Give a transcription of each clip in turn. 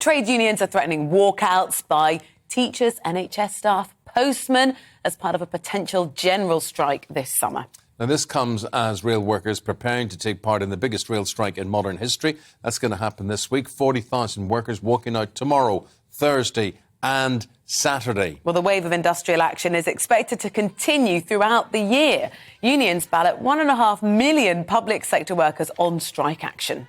Trade unions are threatening walkouts by teachers, NHS staff, postmen as part of a potential general strike this summer. Now, this comes as rail workers preparing to take part in the biggest rail strike in modern history. That's going to happen this week. 40,000 workers walking out tomorrow, Thursday and Saturday. Well, the wave of industrial action is expected to continue throughout the year. Unions ballot 1.5 million public sector workers on strike action.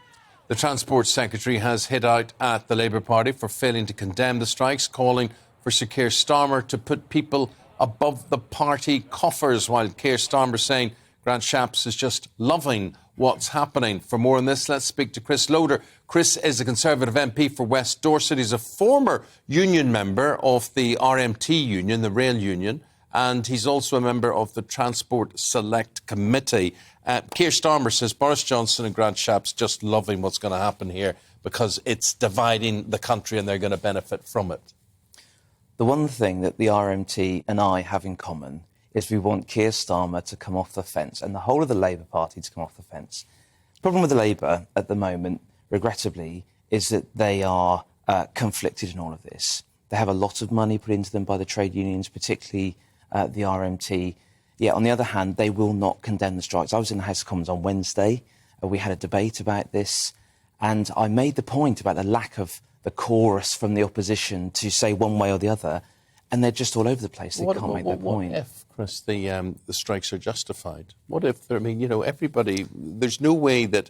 The Transport Secretary has hit out at the Labour Party for failing to condemn the strikes, calling for Sir Keir Starmer to put people above the party coffers, while Keir Starmer saying Grant Shapps is just loving what's happening. For more on this, let's speak to Chris Loder. Chris is a Conservative MP for West Dorset. He's a former union member of the RMT Union, the rail union, and he's also a member of the Transport Select Committee. Keir Starmer says Boris Johnson and Grant Shapps just loving what's going to happen here because it's dividing the country and they're going to benefit from it. The one thing that the RMT and I have in common is we want Keir Starmer to come off the fence and the whole of the Labour Party to come off the fence. The problem with the Labour at the moment, regrettably, is that they are conflicted in all of this. They have a lot of money put into them by the trade unions, particularly the RMT. Yet, on the other hand, they will not condemn the strikes. I was in the House of Commons on Wednesday. We had a debate about this, and I made the point about the lack of the chorus from the opposition to say one way or the other, and they're just all over the place. They can't make their point. What if, Chris, the strikes are justified? What if, I mean, you know, everybody, there's no way that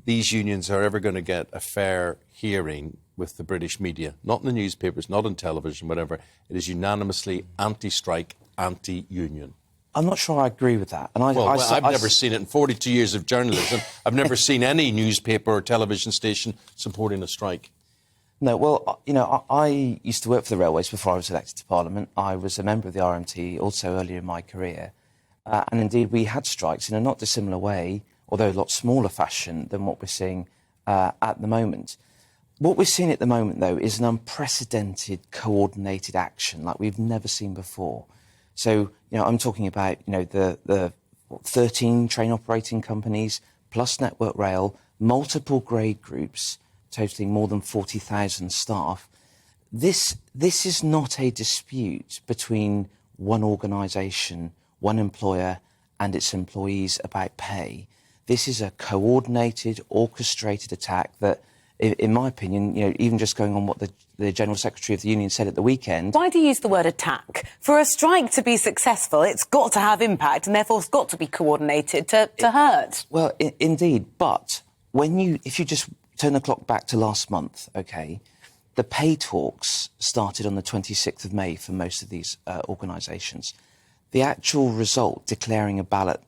these unions are ever going to get a fair hearing with the British media, not in the newspapers, not on television, whatever. It is unanimously anti-strike, anti-union. I'm not sure I agree with that. And I've never seen it in 42 years of journalism. I've never seen any newspaper or television station supporting a strike. No, well, you know, I used to work for the railways before I was elected to Parliament. I was a member of the RMT also earlier in my career. And indeed, we had strikes in a not dissimilar way, although a lot smaller fashion than what we're seeing at the moment. What we're seeing at the moment, though, is an unprecedented coordinated action like we've never seen before. So, you know, I'm talking about, you know, the 13 train operating companies plus Network Rail, multiple grade groups, totaling more than 40,000 staff. This is not a dispute between one organisation, one employer and its employees about pay. This is a coordinated, orchestrated attack that, in my opinion, you know, even just going on what the General Secretary of the Union said at the weekend... Why do you use the word attack? For a strike to be successful, it's got to have impact and therefore it's got to be coordinated to hurt. Well, indeed, but if you just turn the clock back to last month, OK, the pay talks started on the 26th of May for most of these organisations. The actual result, declaring the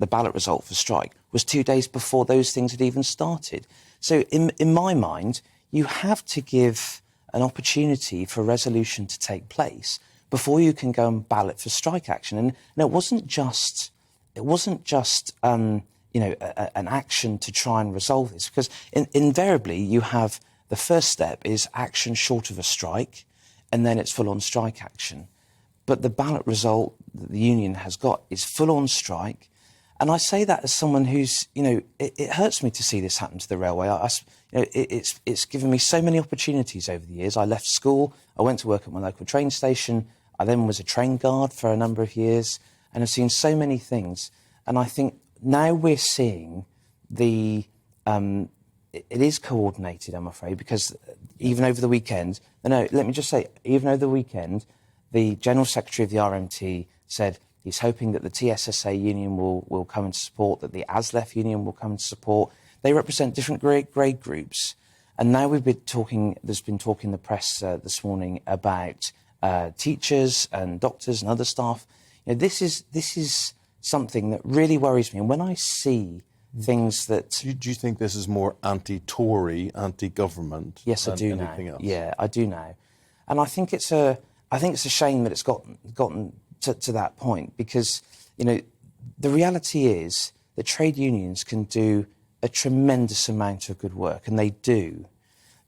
ballot result for strike, was 2 days before those things had even started. So in my mind, you have to give an opportunity for resolution to take place before you can go and ballot for strike action. And it wasn't just you know, an action to try and resolve this, because invariably you have the first step is action short of a strike, and then it's full-on strike action. But the ballot result that the union has got is full-on strike. And I say that as someone who's, you know, it hurts me to see this happen to the railway. You know, it's given me so many opportunities over the years. I left school, I went to work at my local train station, I then was a train guard for a number of years, and I've seen so many things. And I think now we're seeing it is coordinated, I'm afraid, because even over the weekend, let me just say, even over the weekend, the General Secretary of the RMT said he's hoping that the TSSA union will come into support, that the ASLEF union will come into support. They represent different grade groups. And now there's been talk in the press this morning about teachers and doctors and other staff. You know, this is something that really worries me. And when I see things that... Do you think this is more anti-Tory, anti-government? Yes, I do now. Else? Yeah, I do now. And I think it's a shame that it's gotten to that point, because, you know, the reality is that trade unions can do a tremendous amount of good work, and they do.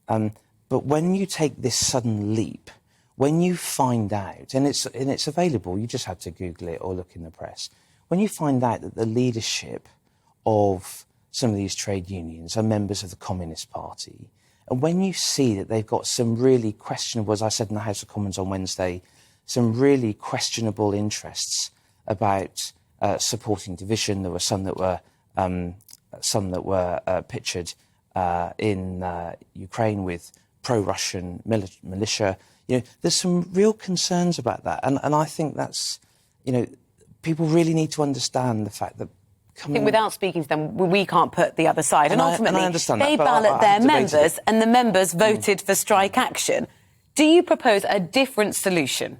But when you take this sudden leap, when you find out, and it's available, you just have to Google it or look in the press, when you find out that the leadership of some of these trade unions are members of the Communist Party, And when you see that they've got some really questionable, as I said in the House of Commons on Wednesday, some really questionable interests about supporting division. There were some that were pictured in Ukraine with pro-Russian militia. You know, there's some real concerns about that, and I think that's, you know, people really need to understand the fact that. I think without speaking to them, we can't put the other side. And ultimately, I understand they that, ballot their members, it. and the members voted for strike action. Do you propose a different solution?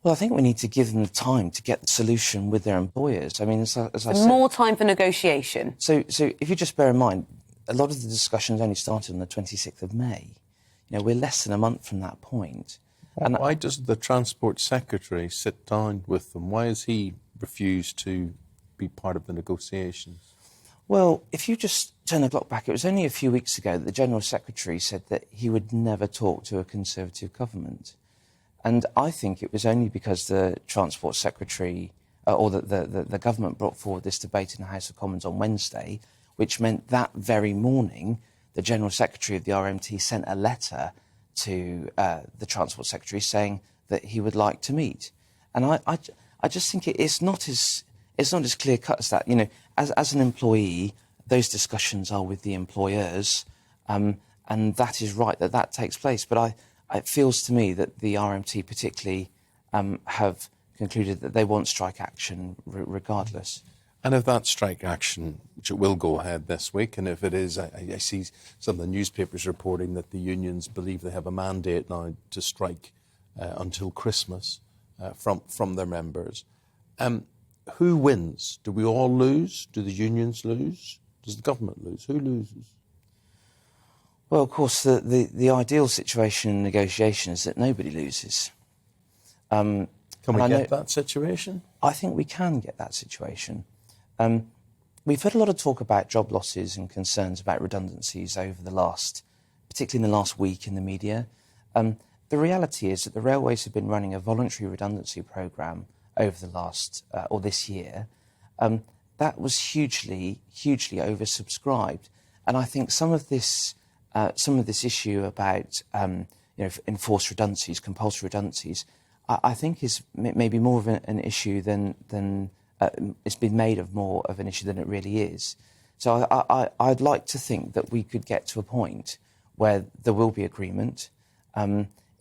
Well, I think we need to give them the time to get the solution with their employers. I mean, as I said, more time for negotiation. So if you just bear in mind, a lot of the discussions only started on the 26th of May. You know, we're less than a month from that point. And why doesn't the Transport Secretary sit down with them? Why has he refused to be part of the negotiations? Well, if you just turn the clock back, it was only a few weeks ago that the General Secretary said that he would never talk to a Conservative government. And I think it was only because the Transport Secretary or the government brought forward this debate in the House of Commons on Wednesday, which meant that very morning the General Secretary of the RMT sent a letter to the Transport Secretary saying that he would like to meet. And I just think it's not as clear-cut as that. You know, as an employee, those discussions are with the employers, and that is right that takes place. But it feels to me that the RMT particularly have concluded that they want strike action regardless. And if that strike action, which it will go ahead this week, and if it is, I see some of the newspapers reporting that the unions believe they have a mandate now to strike until Christmas from their members. Who wins? Do we all lose? Do the unions lose? Does the government lose? Who loses? Well, of course, the ideal situation in negotiation is that nobody loses. Can we get that situation? I think we can get that situation. We've heard a lot of talk about job losses and concerns about redundancies over particularly in the last week in the media. The reality is that the railways have been running a voluntary redundancy programme over the last, or this year. That was hugely oversubscribed. And I think some of this issue about enforced redundancies, compulsory redundancies, I think is maybe more of an issue than it's been made of more of an issue than it really is. So I'd like to think that we could get to a point where there will be agreement.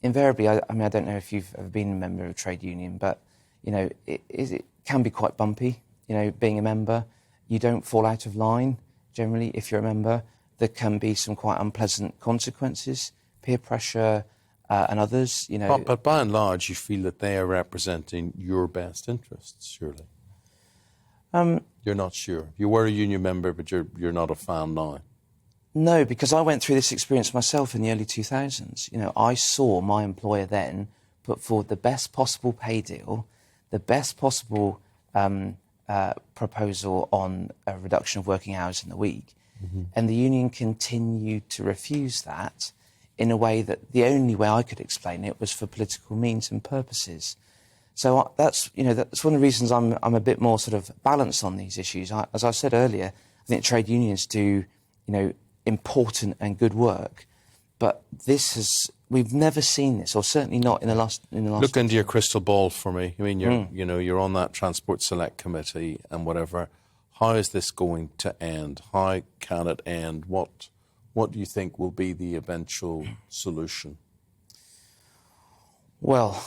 Invariably, I mean, I don't know if you've ever been a member of a trade union, but you know, it can be quite bumpy. You know, being a member, you don't fall out of line generally if you're a member. There can be some quite unpleasant consequences, peer pressure and others. You know, but by and large, you feel that they are representing your best interests, surely. You're not sure. You were a union member, but you're not a fan now. No, because I went through this experience myself in the early 2000s. You know, I saw my employer then put forward the best possible pay deal, the best possible proposal on a reduction of working hours in the week, and the union continued to refuse that in a way that the only way I could explain it was for political means and purposes. So that's one of the reasons I'm a bit more sort of balanced on these issues. As I said earlier, I think trade unions do, important and good work, but we've never seen this, or certainly not in the last. Look into your crystal ball for me. I mean, you're on that Transport Select Committee and whatever. How is this going to end? How can it end? What do you think will be the eventual solution? Well,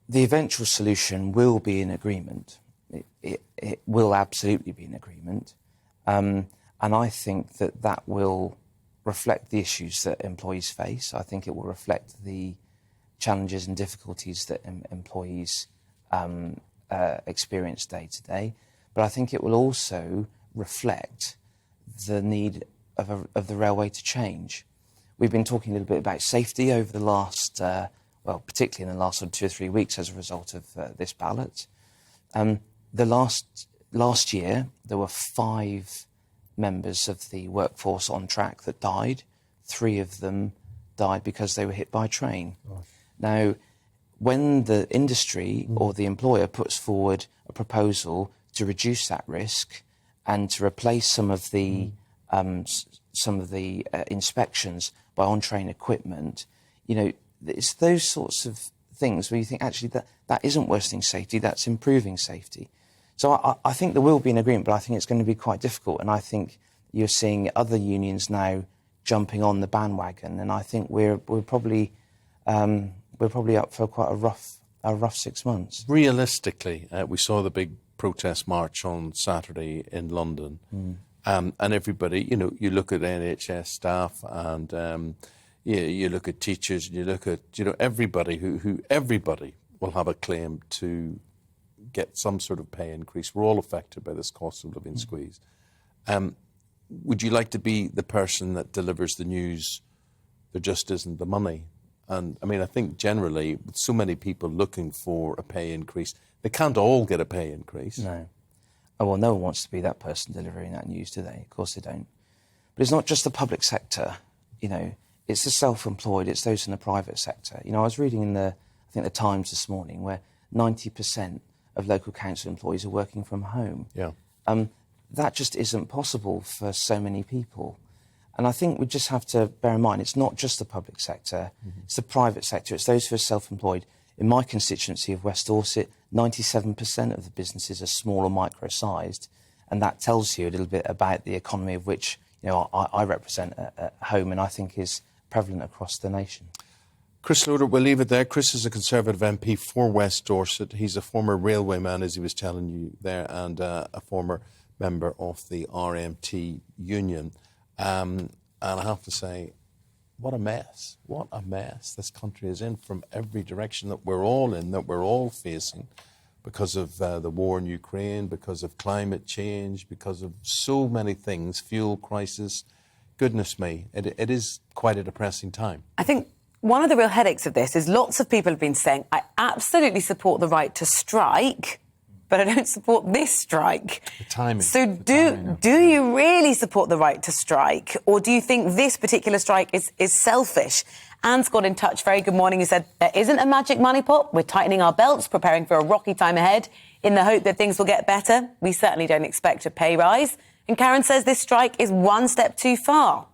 the eventual solution will be an agreement. It will absolutely be an agreement. And I think that will reflect the issues that employees face. I think it will reflect the challenges and difficulties that employees experience day to day. But I think it will also reflect the need of the railway to change. We've been talking a little bit about safety over the last, particularly in the last 2 or 3 weeks as a result of this ballot. The last year, there were 5 members of the workforce on track that died. 3 of them died because they were hit by a train. Gosh. Now, when the industry or the employer puts forward a proposal to reduce that risk and to replace some of the some of the inspections by on-train equipment, you know, it's those sorts of things where you think, actually, that isn't worsening safety, that's improving safety. So I think there will be an agreement, but I think it's going to be quite difficult. And I think you're seeing other unions now jumping on the bandwagon, and I think we're probably up for quite a rough 6 months. Realistically, we saw the big protest march on Saturday in London, and everybody, you know, you look at NHS staff and you look at teachers, and you look at, you know, everybody who everybody will have a claim to get some sort of pay increase. We're all affected by this cost of living squeeze. Would you like to be the person that delivers the news? There just isn't the money. And I mean, I think generally, with so many people looking for a pay increase, they can't all get a pay increase. No. Oh, well, no one wants to be that person delivering that news, do they? Of course they don't. But it's not just the public sector, you know, it's the self-employed, it's those in the private sector. You know, I was reading in I think the Times this morning, where 90% of local council employees are working from home. Yeah. That just isn't possible for so many people. And I think we just have to bear in mind, it's not just the public sector, it's the private sector, it's those who are self-employed. In my constituency of West Dorset, 97% of the businesses are small or micro-sized, and that tells you a little bit about the economy of which, you know, I represent at home, and I think is prevalent across the nation. Chris Loder, we'll leave it there. Chris is a Conservative MP for West Dorset. He's a former railwayman, as he was telling you there, and a former member of the RMT Union. And I have to say, what a mess. What a mess this country is in from every direction that we're all in, that we're all facing, because of the war in Ukraine, because of climate change, because of so many things, fuel crisis. Goodness me, it is quite a depressing time. I think one of the real headaches of this is lots of people have been saying, I absolutely support the right to strike, but I don't support this strike. The timing. So do you really support the right to strike, or do you think this particular strike is selfish? Anne's got in touch. Very good morning. He said, there isn't a magic money pot. We're tightening our belts, preparing for a rocky time ahead in the hope that things will get better. We certainly don't expect a pay rise. And Karen says this strike is one step too far.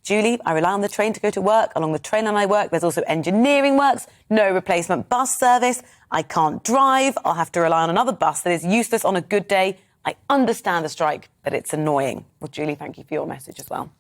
Julie, I rely on the train to go to work. Along the train line I work, there's also engineering works, no replacement bus service. I can't drive. I'll have to rely on another bus that is useless on a good day. I understand the strike, but it's annoying. Well, Julie, thank you for your message as well.